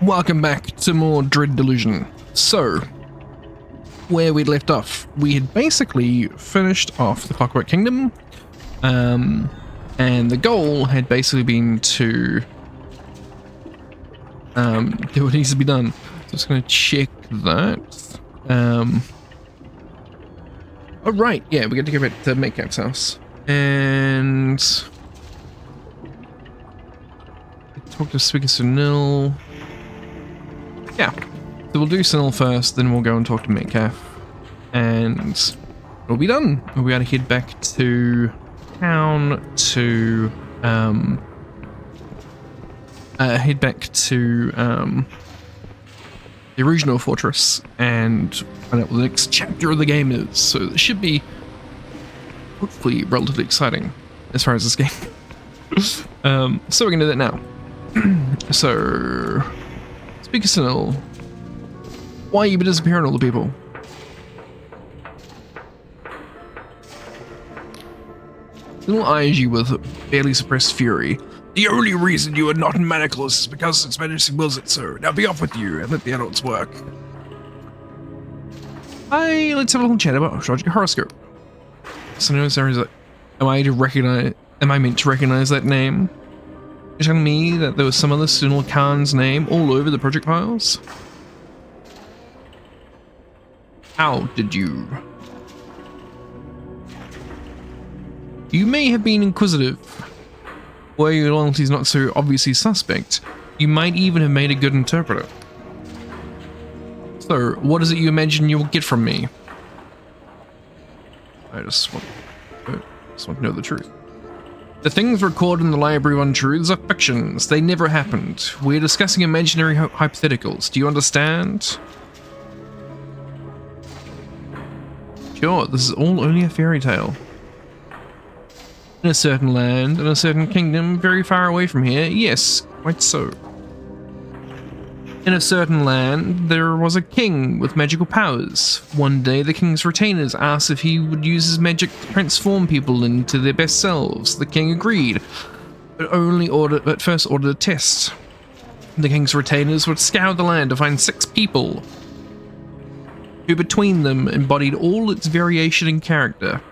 Welcome back to more Dread Delusion. So, where we left off, we had basically finished off the Clockwork Kingdom, and the goal had basically been to do what needs to be done. So just going to check that. Oh right, yeah, we get to go back to Metcalf's house and talk to Speaker Sunil. Yeah, so we'll do Sunil first, then we'll go and talk to Metcalf, and we'll be done. We'll be able to head back to town to head back to the original fortress and find out what the next chapter of the game is. So it should be hopefully relatively exciting as far as this game. So we're gonna do that now. So, Speaker Sunil, why you been disappearing all the people? Sunil eyes you with barely suppressed fury. The only reason you are not in Manacles is because its majesty wills it so. Now be off with you and let the adults work. Hi, let's have a little chat about astrological horoscope. Sunil, am I meant to recognize that name? You're telling me that there was some other Sunil Khan's name all over the project files? How did you? You may have been inquisitive. Where your loyalty is not so obviously suspect, you might even have made a good interpreter. So, what is it you imagine you'll get from me? I just want to know the truth. The things recorded in the Library of Untruths are fictions. They never happened. We're discussing imaginary hypotheticals. Do you understand? Sure, this is all only a fairy tale. In a certain land, in a certain kingdom, very far away from here, yes, quite so. In a certain land, there was a king with magical powers. One day, the king's retainers asked if he would use his magic to transform people into their best selves. The king agreed, but first ordered a test. The king's retainers would scour the land to find 6 people, who between them embodied all its variation in character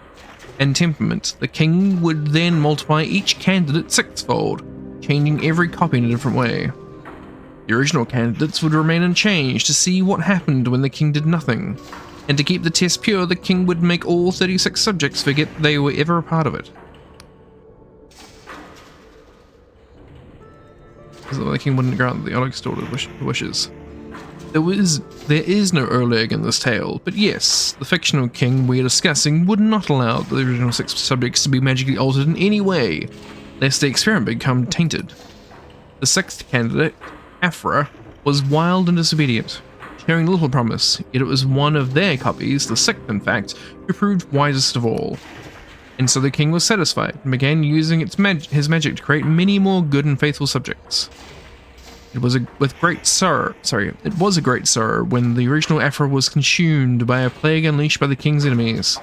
and temperament. The king would then multiply each candidate 6-fold, changing every copy in a different way. The original candidates would remain unchanged to see what happened when the king did nothing, and to keep the test pure, the king would make all 36 subjects forget they were ever a part of it. So the king wouldn't grant the Oleg's daughter wishes. There is no Oleg in this tale, but yes, the fictional king we're discussing would not allow the original 6 subjects to be magically altered in any way, lest the experiment become tainted. The 6th candidate, Afra, was wild and disobedient, showing little promise, yet it was one of their copies, the 6th in fact, who proved wisest of all. And so the king was satisfied, and began using his magic to create many more good and faithful subjects. It was a great sorrow when the original Afra was consumed by a plague unleashed by the king's enemies.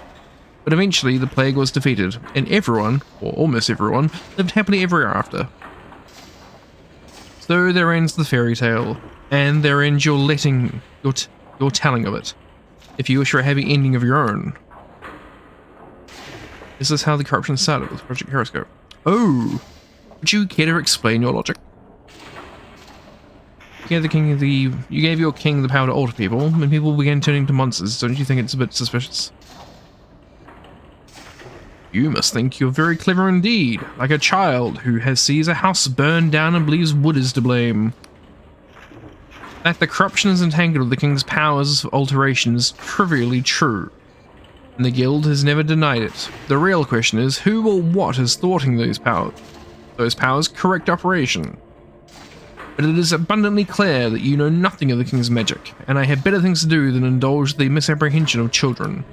But eventually the plague was defeated, and everyone, or almost everyone, lived happily ever after. So there ends the fairy tale, and there ends your telling of it, if you wish for a happy ending of your own. This is how the corruption started with Project Horoscope. Oh, would you care to explain your logic? You gave your king the power to alter people, and people began turning to monsters. Don't you think it's a bit suspicious? You must think you're very clever indeed, like a child who sees a house burned down and believes wood is to blame. That the corruption is entangled with the king's powers of alteration is trivially true, and the guild has never denied it. The real question is who or what is thwarting those powers' correct operation. But it is abundantly clear that you know nothing of the king's magic, and I have better things to do than indulge the misapprehension of children.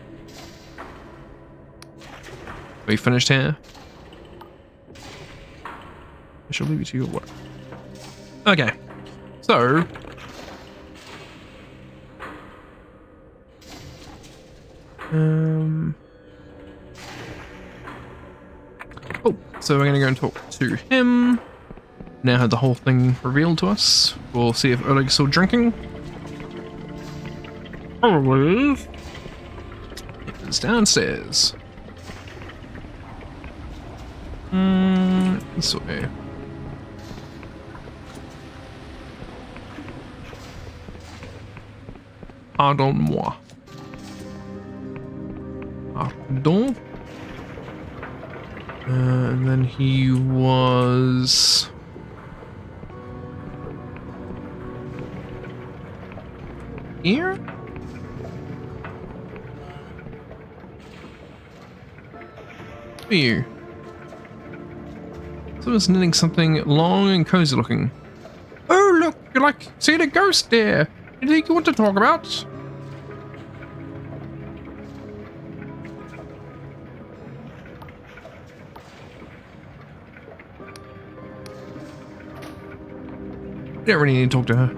We finished here? I shall leave you to your work. Okay, so... Oh, so we're going to go and talk to him. Now had the whole thing revealed to us. We'll see if Oleg's still drinking. Probably. It's downstairs. This way. Pardon-moi. Pardon. And then he was... here? Who are you? Someone's knitting something long and cozy looking. Oh look, you're like seeing a ghost there. Anything you want to talk about? We don't really need to talk to her.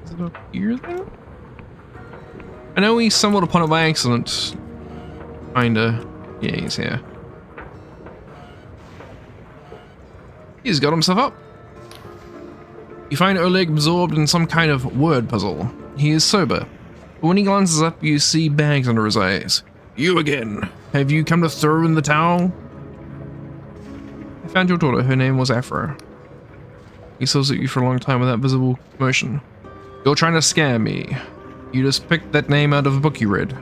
Is it up here then? I know he stumbled upon it by accident. Kinda. Yeah, he's here. He's got himself up. You find Oleg absorbed in some kind of word puzzle. He is sober, but when he glances up, you see bags under his eyes. You again. Have you come to throw in the towel? I found your daughter. Her name was Afra. He stares at you for a long time without visible emotion. You're trying to scare me. You just picked that name out of a book you read.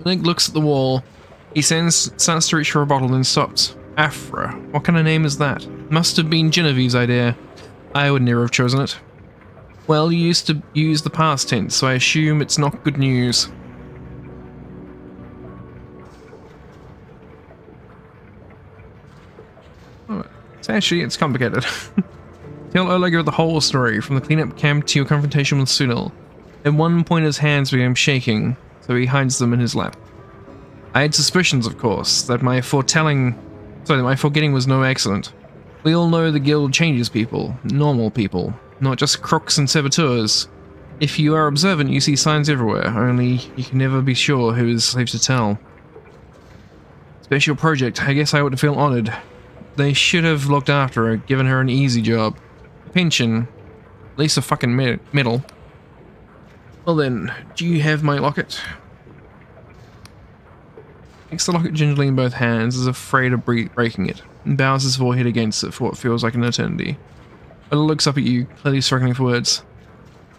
Link looks at the wall. He starts to reach for a bottle and stops. Afra. What kind of name is that? Must have been Genevieve's idea. I would never have chosen it. Well, you used to use the past tense, so I assume it's not good news. Oh, it's complicated. Tell Oleg the whole story, from the cleanup camp to your confrontation with Sunil. At one point his hands became shaking, so he hides them in his lap. I had suspicions, of course, that my forgetting was no accident. We all know the guild changes people, normal people, not just crooks and saboteurs. If you are observant, you see signs everywhere, only you can never be sure who is safe to tell. Special project, I guess I would feel honored. They should have looked after her, given her an easy job. A pension, at least a fucking medal. Well then, do you have my locket? Takes the locket gingerly in both hands, is afraid of breaking it, and bows his forehead against it for what feels like an eternity. Ola looks up at you, clearly struggling for words.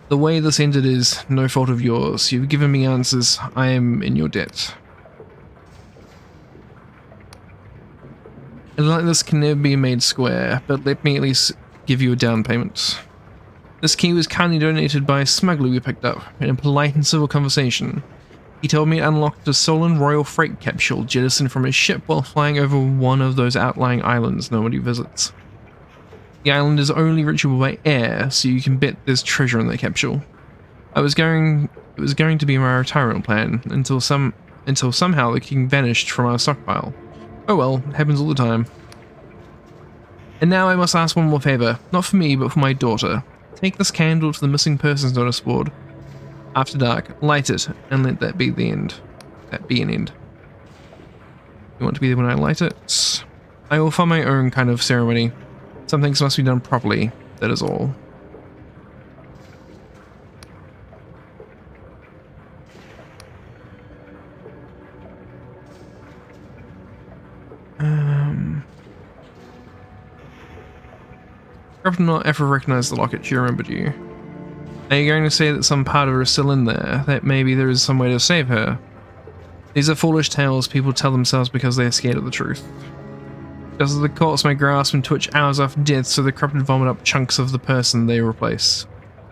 The way this ended is no fault of yours. You've given me answers. I am in your debt. And like this can never be made square, but let me at least give you a down payment. This key was kindly donated by a smuggler we picked up in a polite and civil conversation. He told me it unlocked a stolen royal freight capsule jettisoned from his ship while flying over one of those outlying islands nobody visits. The island is only reachable by air, so you can bet there's treasure in that capsule. It was going to be my retirement plan until somehow the king vanished from our stockpile. Oh well, it happens all the time. And now I must ask one more favor, not for me, but for my daughter. Take this candle to the missing persons notice board. After dark, light it, and let that be the end. That be an end. You want to be there when I light it? I will find my own kind of ceremony. Some things must be done properly, that is all. Perhaps not ever recognized the locket, she remembered you. Are you going to say that some part of her is still in there, that maybe there is some way to save her? These are foolish tales people tell themselves because they are scared of the truth. Because the corpse may grasp and twitch hours after death, so the corrupted vomit up chunks of the person they replace.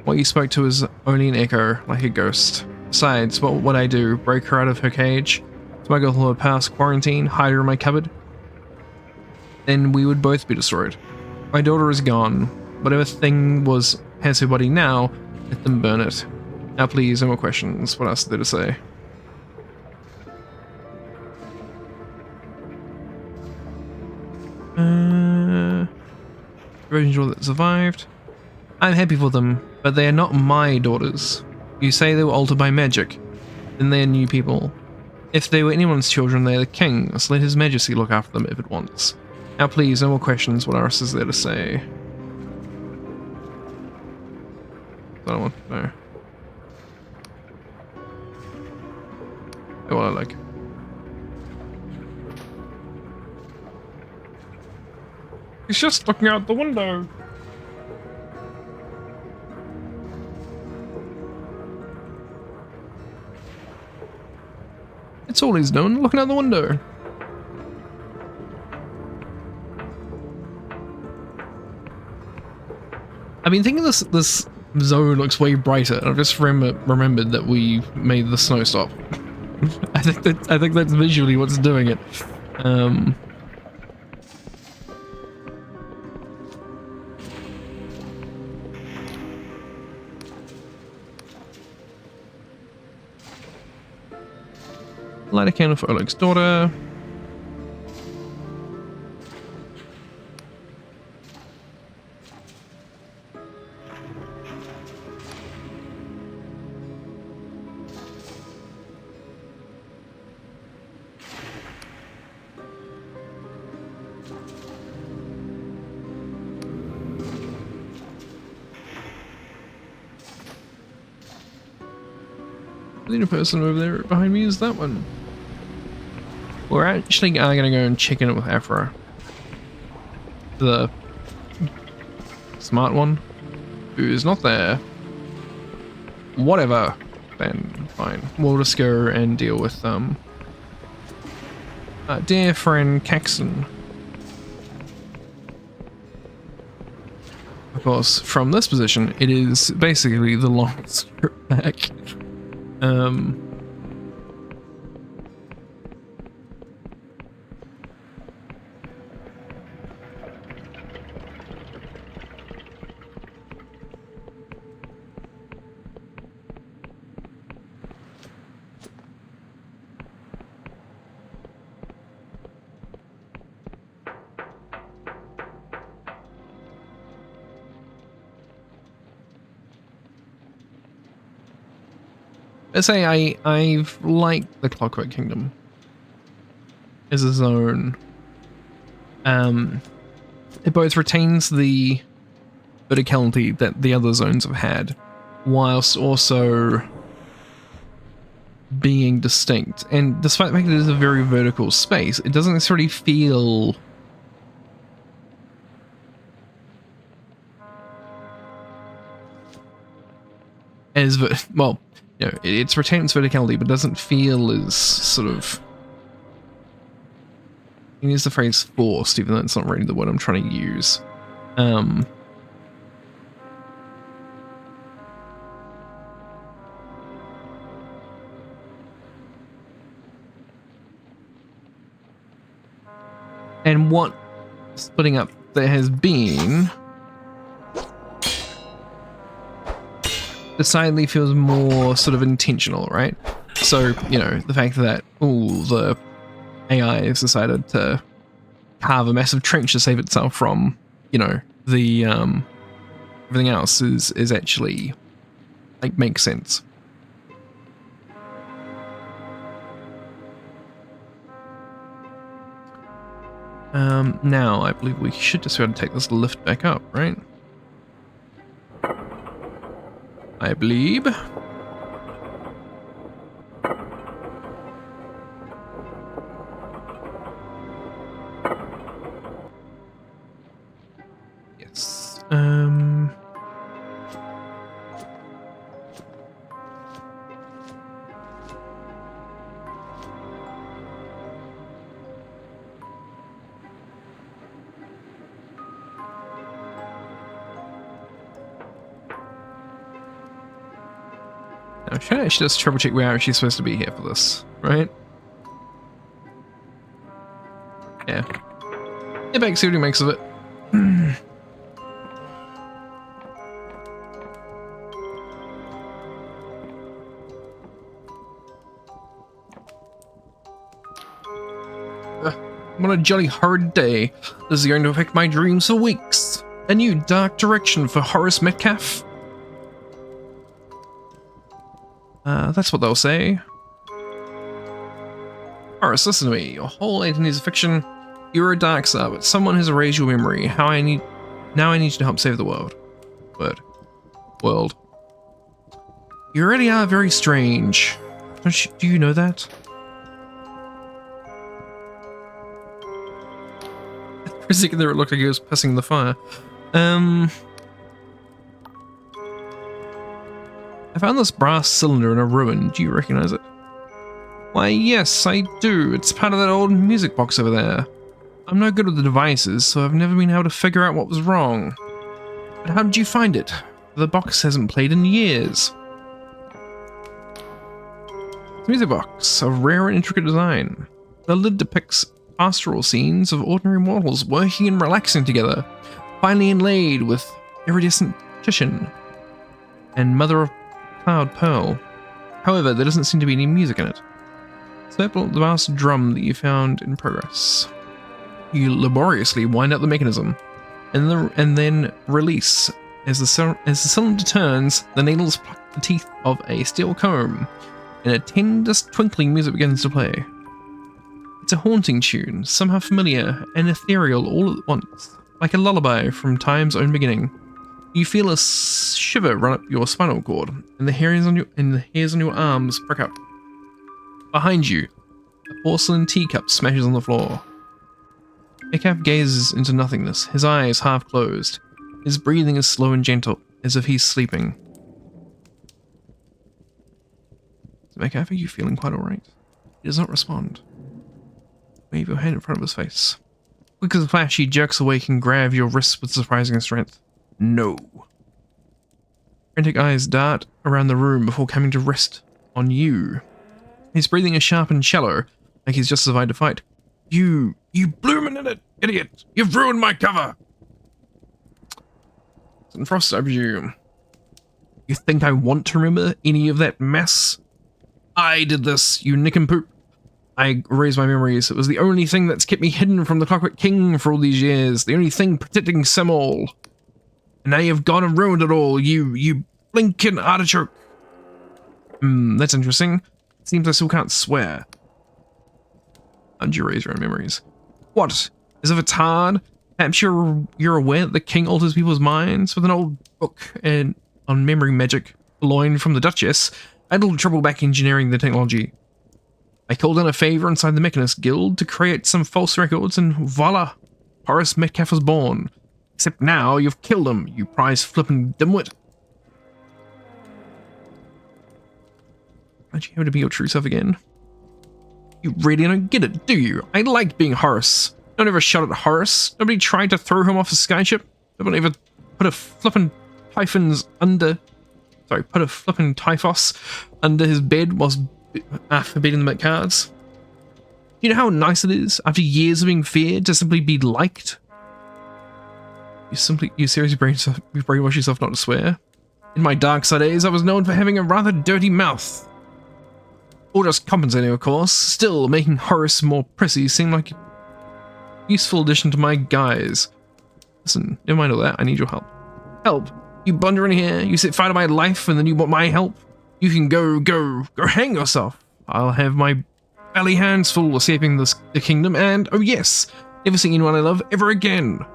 What you spoke to is only an echo, like a ghost. Besides, what would I do? Break her out of her cage? Smuggle her past quarantine? Hide her in my cupboard? then we would both be destroyed. My daughter is gone. Whatever thing has her body now, let them burn it. Now please, no more questions. What else is there to say? Versions that survived. I'm happy for them, but they are not my daughters. You say they were altered by magic, then they are new people. If they were anyone's children, they are the king, so let his majesty look after them if it wants. Now please, no more questions. What else is there to say? I don't want to know. What I like. He's just looking out the window. It's all he's doing, looking out the window. I've been thinking this zone looks way brighter. I've just remembered that we made the snow stop. I think that's visually what's doing it. Light a candle for Oleg's daughter. I think the person over there behind me is that one. We're actually gonna go and check in with Afra. The smart one who's not there. Whatever. Then fine. We'll just go and deal with dear friend Caxton. Of course, from this position, it is basically the longest trip back. I say I've liked the Clockwork Kingdom as a zone. It both retains the verticality that the other zones have had, whilst also being distinct. And despite the fact that it is a very vertical space, it doesn't necessarily feel as well. You know, it's retained its verticality, but doesn't feel as sort of. I use the phrase forced, even though it's not really the word I'm trying to use. And what splitting up there has been decidedly feels more sort of intentional, right? So, you know, the fact that, the AI has decided to carve a massive trench to save itself from, you know, the, everything else is actually, like, makes sense. Now, I believe we should just be able to take this lift back up, right? I believe. Yes. Now, should I actually just trouble check where she's supposed to be here for this, right? Yeah. Get back, see what he makes of it. What a jolly hard day. This is going to affect my dreams for weeks. A new dark direction for Horace Metcalf. That's what they'll say. Horace, listen to me. Your whole identity is a fiction. You're a dark star, but someone has erased your memory. Now I need you to help save the world. World. You already are very strange. Do you know that? For a second there it looked like he was pissing in the fire. I found this brass cylinder in a ruin. Do you recognize it? Why, yes, I do. It's part of that old music box over there. I'm no good with the devices, so I've never been able to figure out what was wrong. But how did you find it? The box hasn't played in years. It's a music box, of rare and intricate design. The lid depicts pastoral scenes of ordinary mortals working and relaxing together, finely inlaid with iridescent Titian and mother of cloud pearl. However, there doesn't seem to be any music in it. Circle the vast drum that you found in progress. You laboriously wind up the mechanism, and then release. As the cylinder turns, the needles pluck the teeth of a steel comb, and a tender twinkling music begins to play. It's a haunting tune, somehow familiar and ethereal all at once, like a lullaby from time's own beginning. You feel a shiver run up your spinal cord, and the hairs on your arms prick up. Behind you, a porcelain teacup smashes on the floor. Metcalf gazes into nothingness, his eyes half closed. His breathing is slow and gentle, as if he's sleeping. Metcalf, are you feeling quite alright? He does not respond. Wave your hand in front of his face. Quick as a flash, he jerks awake and grabs your wrists with surprising strength. No. Frantic eyes dart around the room before coming to rest on you. His breathing is sharp and shallow, like he's justified to fight. You bloomin' idiot! You've ruined my cover! And Frost, I presume. You think I want to remember any of that mess? I did this, you nincompoop. I erased my memories. It was the only thing that's kept me hidden from the Clockwork King for all these years. The only thing protecting Simul. And now you've gone and ruined it all, you blinking artichoke. That's interesting. Seems I still can't swear. And you erase your own memories. What? As if it's hard? Perhaps you're aware that the king alters people's minds with an old book on memory magic loaned from the Duchess. I had a little trouble back engineering the technology. I called in a favor inside the Mechanist Guild to create some false records, and voila! Horace Metcalf was born. Except now you've killed him, you prize-flipping dimwit. Aren't you able to be your true self again? You really don't get it, do you? I liked being Horace. No one ever shot at Horace. Nobody tried to throw him off a skyship. No one ever put a flippin' typhus under his bed whilst beating them at cards. You know how nice it is, after years of being feared, to simply be liked? You seriously brainwash yourself not to swear? In my dark side days, I was known for having a rather dirty mouth. Or just compensating, of course. Still, making Horace more prissy seemed like a useful addition to my guise. Listen, never mind all that, I need your help. Help? You blunder in here, you set fire to my life, and then you want my help? You can go hang yourself. I'll have my belly hands full escaping the kingdom, and, oh yes, never see anyone I love ever again.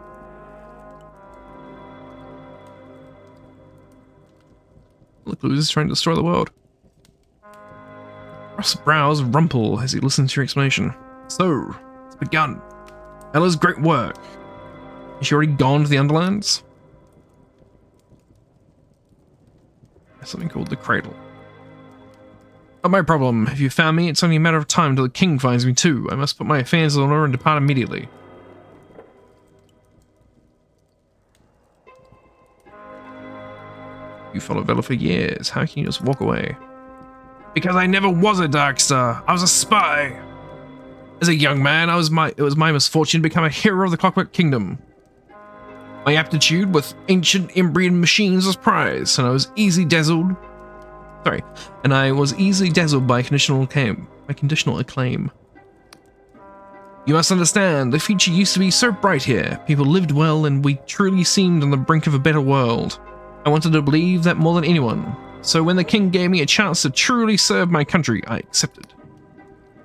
Look, who's trying to destroy the world. Ross's brows rumple as he listens to your explanation. So, it's begun. Ella's great work. Is she already gone to the Underlands? There's something called the Cradle. Not my problem. If you found me, it's only a matter of time till the king finds me too. I must put my affairs in order and depart immediately. You followed Vela for years. How can you just walk away? Because I never was a Dark Star. I was a spy. As a young man, it was my misfortune to become a hero of the Clockwork Kingdom. My aptitude with ancient inbreed machines was prized, and I was easily dazzled by conditional acclaim. You must understand, the future used to be so bright here. People lived well, and we truly seemed on the brink of a better world. I wanted to believe that more than anyone. So when the king gave me a chance to truly serve my country, I accepted.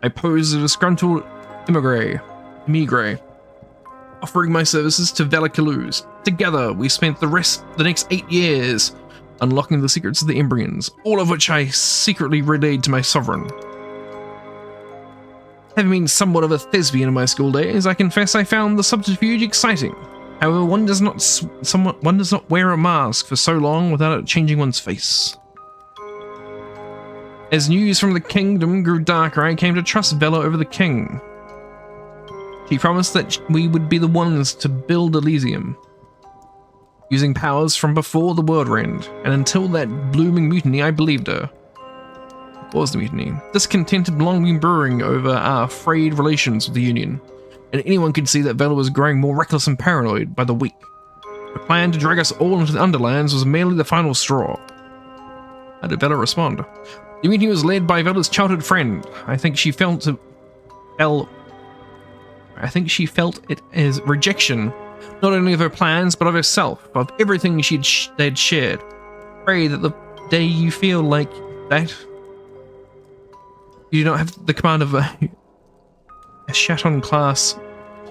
I posed as a disgruntled emigre, offering my services to Valakaloos. Together, we spent the next 8 years unlocking the secrets of the Embrians, all of which I secretly relayed to my sovereign. Having been somewhat of a thespian in my school days, I confess I found the subterfuge exciting. However, one does not wear a mask for so long without it changing one's face. As news from the kingdom grew darker, I came to trust Vela over the king. She promised that we would be the ones to build Elysium, using powers from before the world end, and until that blooming mutiny, I believed her. What was the mutiny? Discontent had long been brewing over our frayed relations with the Union, and anyone could see that Vela was growing more reckless and paranoid by the week. Her plan to drag us all into the Underlands was merely the final straw. How did Vela respond? The meeting was led by Vela's childhood friend. I think she felt it as rejection, not only of her plans, but of herself, of everything they'd shared. Pray that the day you feel like that, you do not have the command of a Chaton-class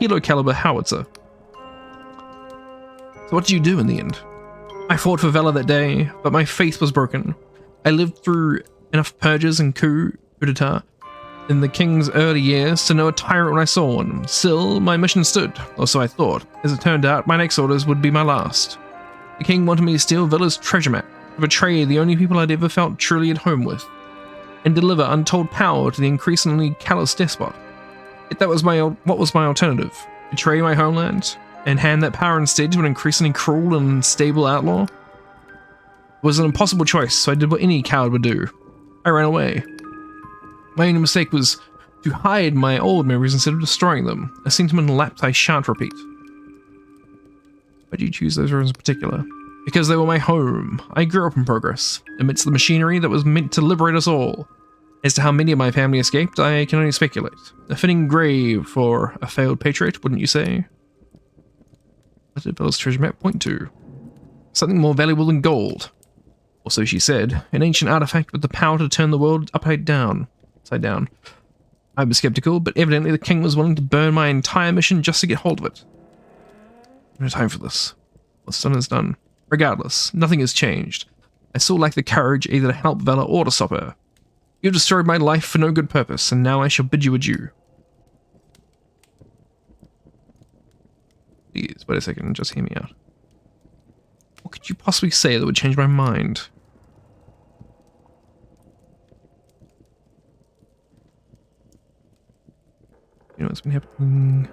kilo-caliber howitzer. So what did you do in the end? I fought for Vela that day, but my faith was broken. I lived through enough purges and coup d'etat in the king's early years to know a tyrant when I saw one. Still, my mission stood, or so I thought. As it turned out, my next orders would be my last. The king wanted me to steal Vela's treasure map, to betray the only people I'd ever felt truly at home with, and deliver untold power to the increasingly callous despot. Yet that was what was my alternative? Betray my homeland, and hand that power instead to an increasingly cruel and unstable outlaw? It was an impossible choice, so I did what any coward would do. I ran away. My only mistake was to hide my old memories instead of destroying them, a sentimental lapse I shan't repeat. Why did you choose those rooms in particular? Because they were my home. I grew up in progress, amidst the machinery that was meant to liberate us all. As to how many of my family escaped, I can only speculate. A fitting grave for a failed patriot, wouldn't you say? What did Vela's treasure map point to? Something more valuable than gold. Or so she said, an ancient artifact with the power to turn the world upside down. I was skeptical, but evidently the king was willing to burn my entire mission just to get hold of it. No time for this. What's done is done. Regardless, nothing has changed. I still lack the courage either to help Vela or to stop her. You've destroyed my life for no good purpose, and now I shall bid you adieu. Please, wait a second, just hear me out. What could you possibly say that would change my mind? You know what's been happening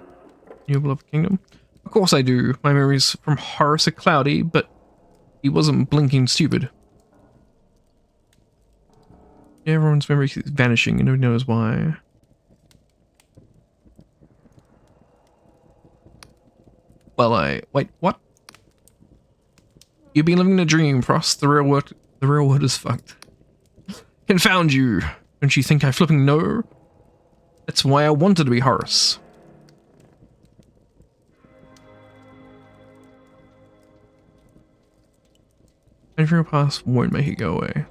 in your beloved kingdom? Of course I do. My memories from Horace are cloudy, but he wasn't blinking stupid. Everyone's memory is vanishing and nobody knows why. Well, wait, what? You've been living in a dream, Frost. The real world is fucked. Confound you. Don't you think I flipping know? That's why I wanted to be Horace. And your past won't make it go away.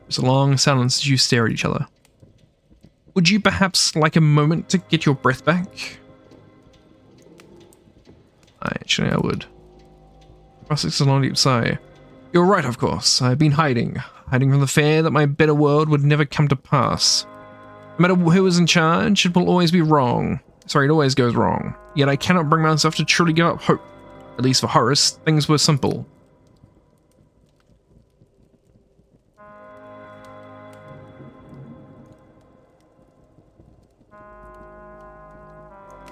There's a long silence as you stare at each other. Would you perhaps like a moment to get your breath back? Actually, I would. Frost takes a long deep sigh. You're right, of course. I've been hiding from the fear that my better world would never come to pass. No matter who is in charge, it will always be wrong. Sorry, it always goes wrong. Yet I cannot bring myself to truly give up hope. At least for Horace, things were simple.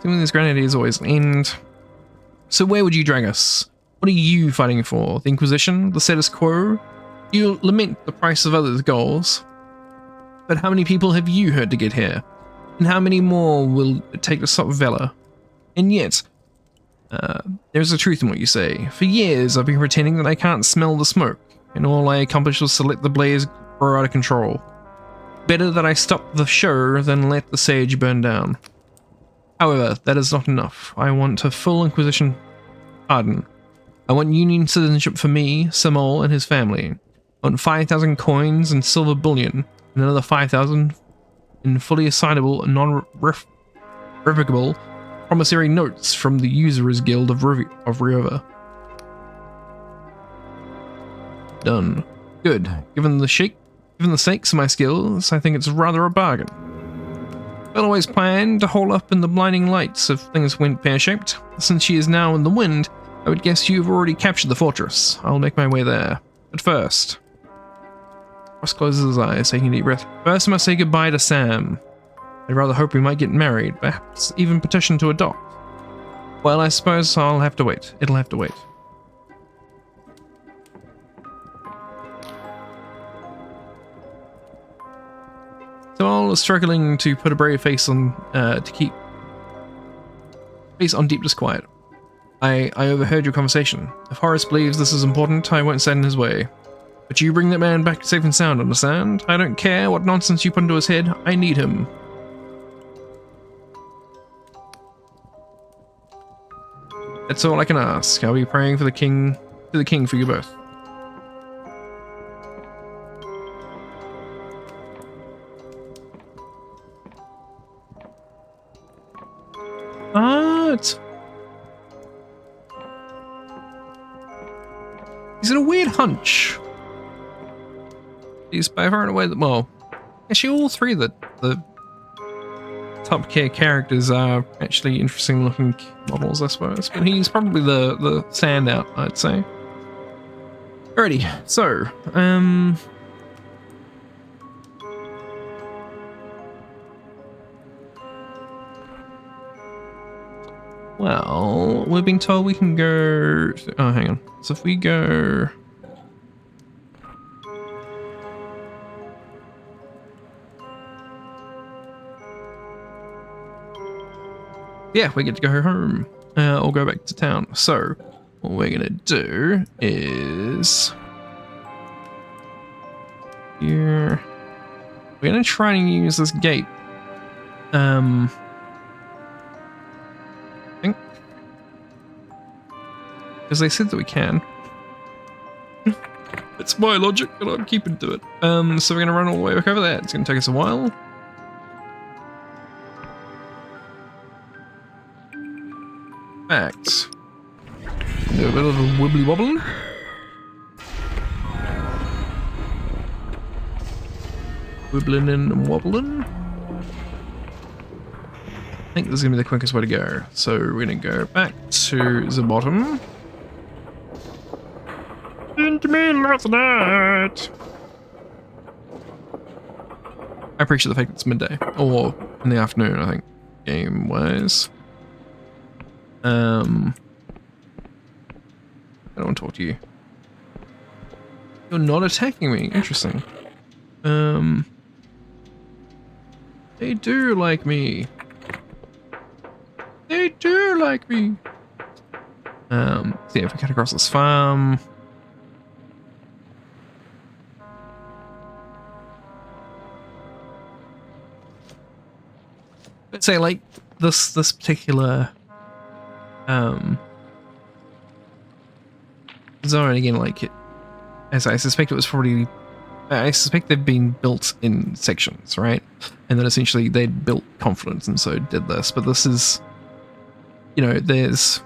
Doing these grand ideas always end. So where would you drag us? What are you fighting for? The Inquisition? The status quo? You lament the price of others' goals. But how many people have you hurt to get here? And how many more will it take to stop Vela? And yet, there's a truth in what you say. For years, I've been pretending that I can't smell the smoke, and all I accomplished was to let the blaze grow out of control. Better that I stop the show than let the sage burn down. However, that is not enough. I want a full Inquisition pardon. I want Union citizenship for me, Samol, and his family. I want 5,000 coins and silver bullion, and another 5,000 in fully assignable and non-revocable promissory notes from the Usurers Guild of Riova. Done. Good. Given the stakes of my skills, I think it's rather a bargain. I'd always planned to hole up in the blinding lights if things went pear-shaped. Since she is now in the wind, I would guess you've already captured the fortress. I'll make my way there. But first... Ross closes his eyes, taking a deep breath. First, I must say goodbye to Sam. I'd rather hope we might get married, perhaps even petition to adopt. Well, I suppose I'll have to wait. It'll have to wait. So I was struggling to put a brave face on, to keep face on deep disquiet. I overheard your conversation. If Horace believes this is important, I won't stand in his way. But you bring that man back safe and sound, understand? I don't care what nonsense you put into his head, I need him. That's all I can ask. I'll be praying for the king for you both. Is it a weird hunch? He's by far and away well, actually all three of the top tier characters are actually interesting looking models, I suppose, but he's probably the standout, I'd say. Alrighty, so well, we're being told we can go... Oh, hang on. So if we go... Yeah, we get to go home. Or go back to town. So, what we're going to do is... Here... We're going to try and use this gate. Because they said that we can. It's my logic, and I'm keeping to it. So we're going to run all the way back over there. It's going to take us a while. Facts. Do a bit of a wibbly wobbling. Wibbling and wobbling. I think this is going to be the quickest way to go. So we're going to go back to the bottom. Into me last night. I appreciate the fact that it's midday. Or in the afternoon, I think, game-wise. I don't want to talk to you. You're not attacking me. Interesting. They do like me. They do like me. So yeah, if we cut across this farm. Let's say like this particular zone again, like it, as I suspect it was probably, I suspect they've been built in sections, right? And then essentially they'd built confidence and so did this, but this is, you know, there's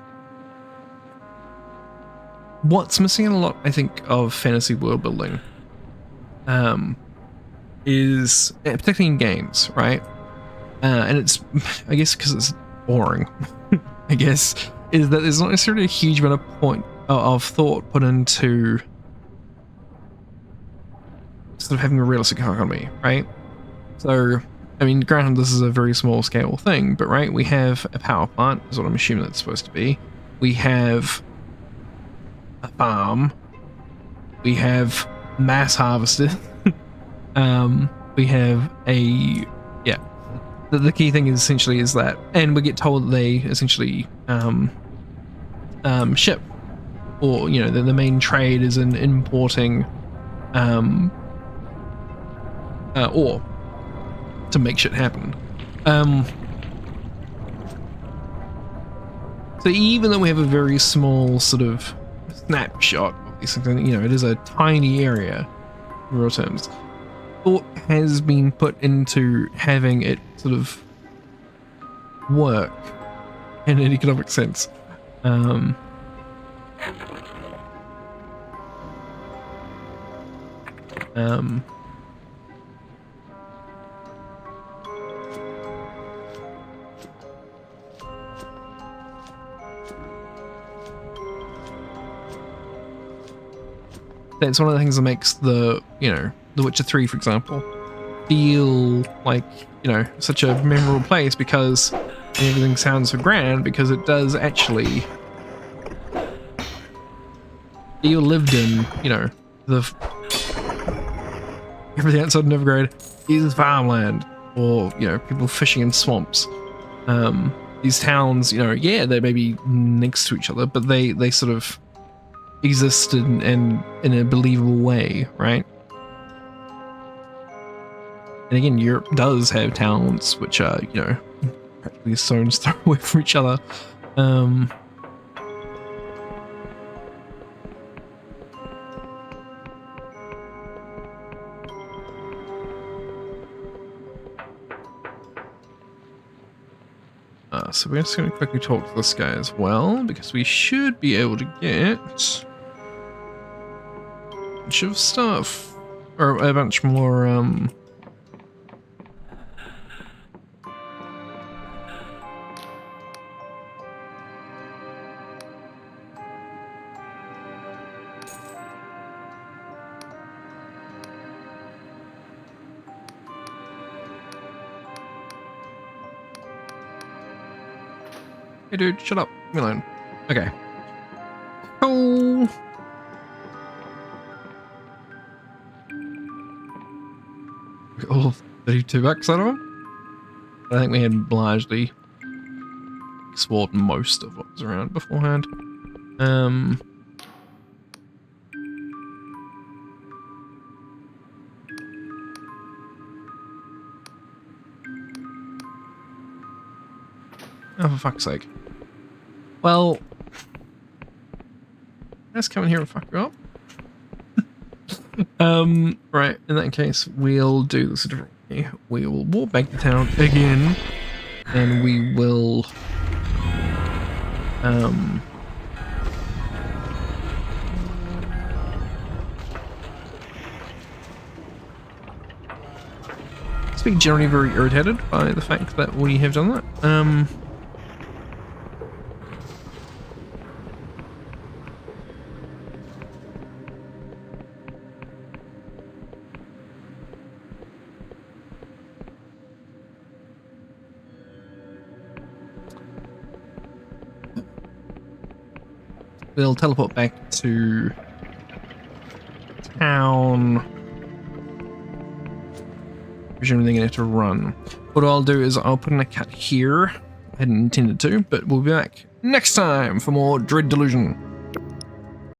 what's missing in a lot, I think, of fantasy world building is, particularly in games, right? And it's, I guess because it's boring, I guess, is that there's not necessarily a huge amount of thought put into sort of having a realistic economy, right? So, I mean, granted, this is a very small scale thing, but right, we have a power plant, is what I'm assuming that's supposed to be. We have a farm. We have mass harvested. We have a, yeah, the key thing is essentially is that, and we get told that they essentially ship, or you know, the main trade is in importing ore to make shit happen. So even though we have a very small sort of snapshot of these things, you know, it is a tiny area in real terms, thought has been put into having it sort of work in an economic sense. That's one of the things that makes the, you know, The Witcher 3, for example, feel like, you know, such a memorable place, because everything sounds so grand, because it does actually feel lived in, you know, everything outside Novigrad is farmland, or, you know, people fishing in swamps. These towns, you know, yeah, they may be next to each other, but they sort of exist in a believable way, right? And again, Europe does have towns which are, you know, practically a stone's throw away from each other. So we're just going to quickly talk to this guy as well, because we should be able to get a bunch of stuff, or a bunch more, hey dude, shut up, leave me alone. Okay. Cool. All 32 bucks out of him. I think we had largely explored most of what was around beforehand. Oh, for fuck's sake. Well, let's come in here and fuck you up. Right, in that case, we'll do this differently. We will walk back to town again, and we will, being generally very irritated by the fact that we have done that. We'll teleport back to town. Presumably going to have to run. What I'll do is I'll put in a cut here. I hadn't intended to, but we'll be back next time for more Dread Delusion.